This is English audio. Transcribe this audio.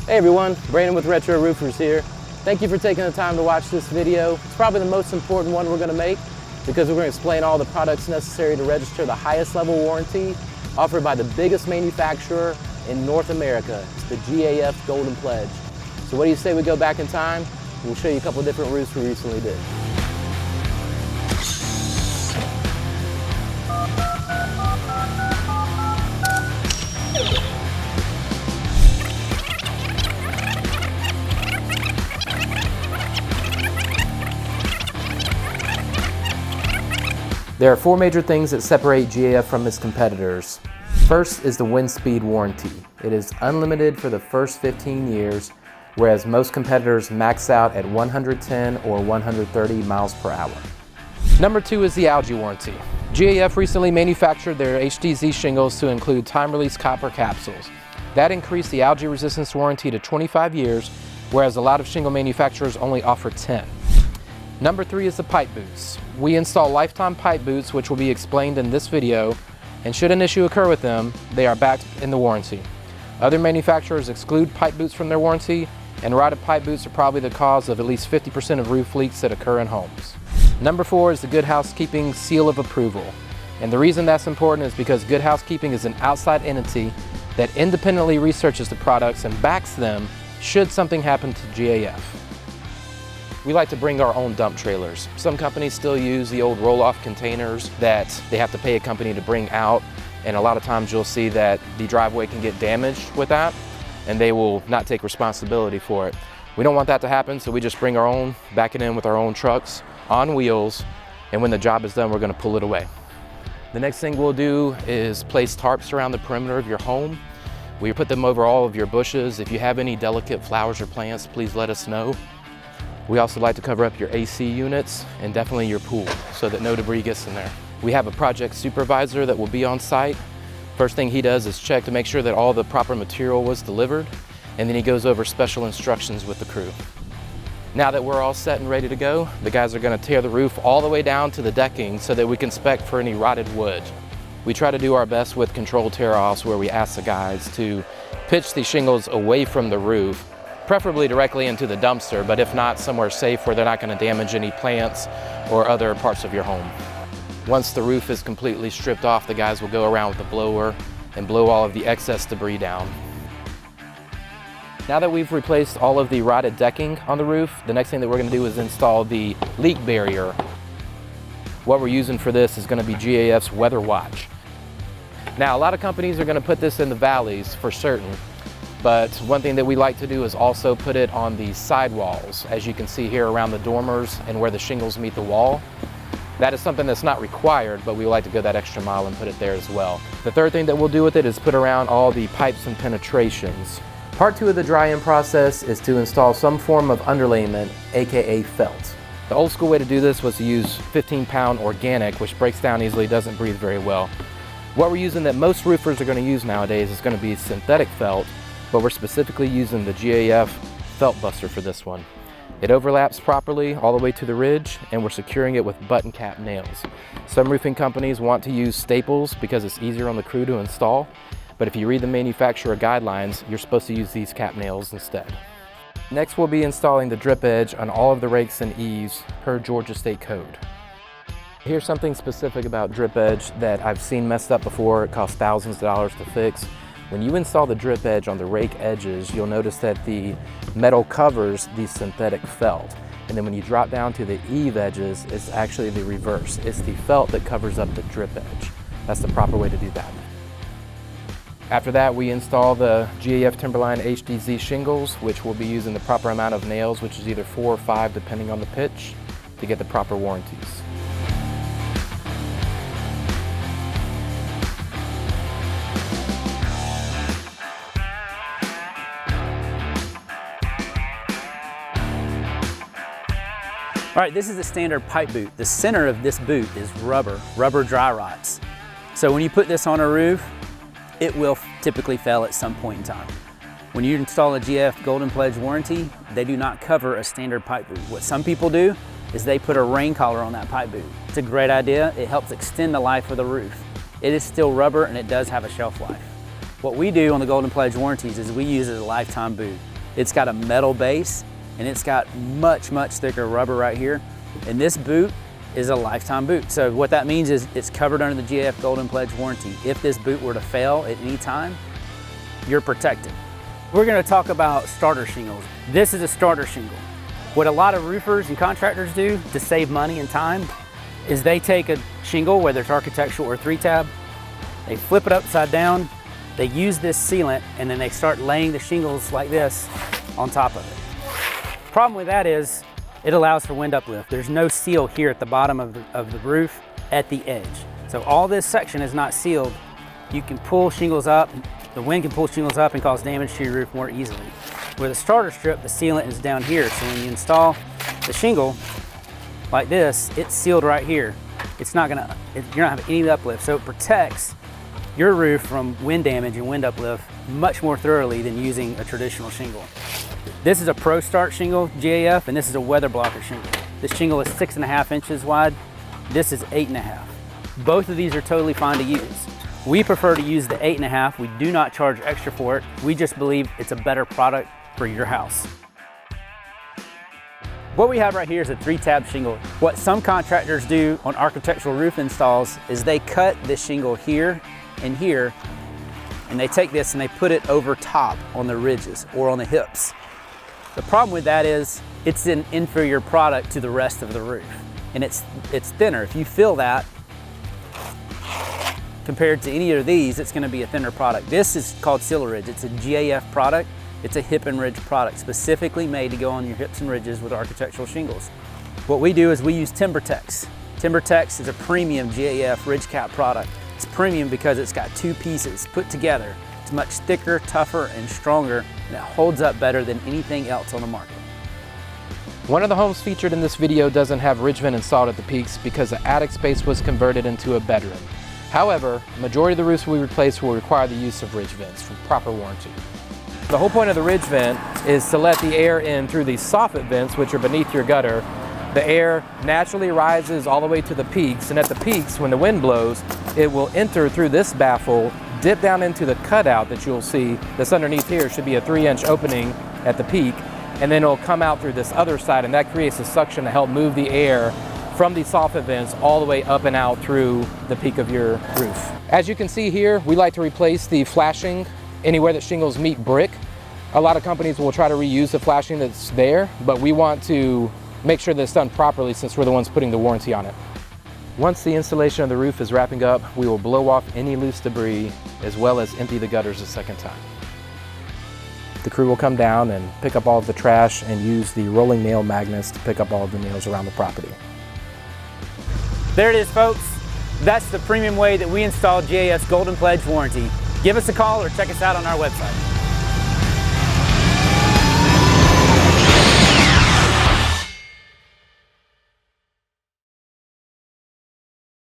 Hey everyone, Brandon with Retro Roofers here. Thank you for taking the time to watch this video. It's probably the most important one we're going to make because we're going to explain all the products necessary to register the highest level warranty offered by the biggest manufacturer in North America. It's the GAF Golden Pledge. So what do you say we go back in time? We'll show you a couple different roofs we recently did. There are four major things that separate GAF from its competitors. First is the wind speed warranty. It is unlimited for the first 15 years, whereas most competitors max out at 110 or 130 miles per hour. Number two is the algae warranty. GAF recently manufactured their HDZ shingles to include time-release copper capsules. That increased the algae resistance warranty to 25 years, whereas a lot of shingle manufacturers only offer 10. Number three is the pipe boots. We install lifetime pipe boots, which will be explained in this video, and should an issue occur with them, they are backed in the warranty. Other manufacturers exclude pipe boots from their warranty, and rotted pipe boots are probably the cause of at least 50% of roof leaks that occur in homes. Number four is the Good Housekeeping seal of approval. And the reason that's important is because Good Housekeeping is an outside entity that independently researches the products and backs them should something happen to GAF. We like to bring our own dump trailers. Some companies still use the old roll-off containers that they have to pay a company to bring out, and a lot of times you'll see that the driveway can get damaged with that, and they will not take responsibility for it. We don't want that to happen, so we just bring our own, back it in with our own trucks on wheels, and when the job is done, we're going to pull it away. The next thing we'll do is place tarps around the perimeter of your home. We put them over all of your bushes. If you have any delicate flowers or plants, please let us know. We also like to cover up your AC units and definitely your pool so that no debris gets in there. We have a project supervisor that will be on site. First thing he does is check to make sure that all the proper material was delivered, and then he goes over special instructions with the crew. Now that we're all set and ready to go, the guys are going to tear the roof all the way down to the decking so that we can spec for any rotted wood. We try to do our best with controlled tear-offs where we ask the guys to pitch the shingles away from the roof, preferably directly into the dumpster, but if not, somewhere safe where they're not going to damage any plants or other parts of your home. Once the roof is completely stripped off, the guys will go around with a blower and blow all of the excess debris down. Now that we've replaced all of the rotted decking on the roof, the next thing that we're going to do is install the leak barrier. What we're using for this is going to be GAF's Weather Watch. Now, a lot of companies are going to put this in the valleys for certain, but one thing that we like to do is also put it on the sidewalls, as you can see here around the dormers and where the shingles meet the wall. That is something that's not required, but we like to go that extra mile and put it there as well. The third thing that we'll do with it is put around all the pipes and penetrations. Part two of the dry-in process is to install some form of underlayment, aka felt. The old school way to do this was to use 15-pound organic, which breaks down easily, doesn't breathe very well. What we're using that most roofers are going to use nowadays is going to be synthetic felt, but we're specifically using the GAF Felt Buster for this one. It overlaps properly all the way to the ridge, and we're securing it with button cap nails. Some roofing companies want to use staples because it's easier on the crew to install, but if you read the manufacturer guidelines, you're supposed to use these cap nails instead. Next, we'll be installing the drip edge on all of the rakes and eaves per Georgia State Code. Here's something specific about drip edge that I've seen messed up before. It costs thousands of dollars to fix. When you install the drip edge on the rake edges, you'll notice that the metal covers the synthetic felt. And then when you drop down to the eave edges, it's actually the reverse. It's the felt that covers up the drip edge. That's the proper way to do that. After that, we install the GAF Timberline HDZ shingles, which will be using the proper amount of nails, which is either 4 or 5 depending on the pitch, to get the proper warranties. All right, this is a standard pipe boot. The center of this boot is rubber dry rots. So when you put this on a roof, it will typically fail at some point in time. When you install a GAF Golden Pledge warranty, they do not cover a standard pipe boot. What some people do is they put a rain collar on that pipe boot. It's a great idea. It helps extend the life of the roof. It is still rubber and it does have a shelf life. What we do on the Golden Pledge warranties is we use it as a lifetime boot. It's got a metal base and it's got much, much thicker rubber right here. And this boot is a lifetime boot. So what that means is it's covered under the GAF Golden Pledge warranty. If this boot were to fail at any time, you're protected. We're gonna talk about starter shingles. This is a starter shingle. What a lot of roofers and contractors do to save money and time is they take a shingle, whether it's architectural or 3-tab, they flip it upside down, they use this sealant, and then they start laying the shingles like this on top of it. Problem with that is it allows for wind uplift. There's no seal here at the bottom of the roof at the edge. So all this section is not sealed. You can pull shingles up, the wind can pull shingles up and cause damage to your roof more easily. With a starter strip, the sealant is down here. So when you install the shingle like this, it's sealed right here. It's not gonna, you're not having any uplift. So it protects your roof from wind damage and wind uplift much more thoroughly than using a traditional shingle. This is a Pro Start shingle, GAF, and this is a weather blocker shingle. This shingle is 6.5 inches wide. This is 8.5. Both of these are totally fine to use. We prefer to use the 8.5. We do not charge extra for it. We just believe it's a better product for your house. What we have right here is a 3-tab shingle. What some contractors do on architectural roof installs is they cut this shingle here and here, and they take this and they put it over top on the ridges or on the hips. The problem with that is it's an inferior product to the rest of the roof, and it's thinner. If you feel that, compared to any of these, it's gonna be a thinner product. This is called Seal Ridge. It's a GAF product. It's a hip and ridge product, specifically made to go on your hips and ridges with architectural shingles. What we do is we use TimberTex. TimberTex is a premium GAF ridge cap product. It's premium because it's got 2 pieces put together. It's much thicker, tougher, and stronger, and it holds up better than anything else on the market. One of the homes featured in this video doesn't have ridge vent installed at the peaks because the attic space was converted into a bedroom. However, the majority of the roofs we replace will require the use of ridge vents for proper warranty. The whole point of the ridge vent is to let the air in through these soffit vents, which are beneath your gutter. The air naturally rises all the way to the peaks, and at the peaks, when the wind blows, it will enter through this baffle, dip down into the cutout that you'll see that's underneath here. Should be a 3-inch opening at the peak, and then it'll come out through this other side, and that creates a suction to help move the air from these soffit vents all the way up and out through the peak of your roof. As you can see here, we like to replace the flashing anywhere that shingles meet brick. A lot of companies will try to reuse the flashing that's there, but we want to make sure that it's done properly since we're the ones putting the warranty on it. Once the installation of the roof is wrapping up, we will blow off any loose debris as well as empty the gutters a second time. The crew will come down and pick up all of the trash and use the rolling nail magnets to pick up all of the nails around the property. There it is, folks. That's the premium way that we install GAF's Golden Pledge warranty. Give us a call or check us out on our website.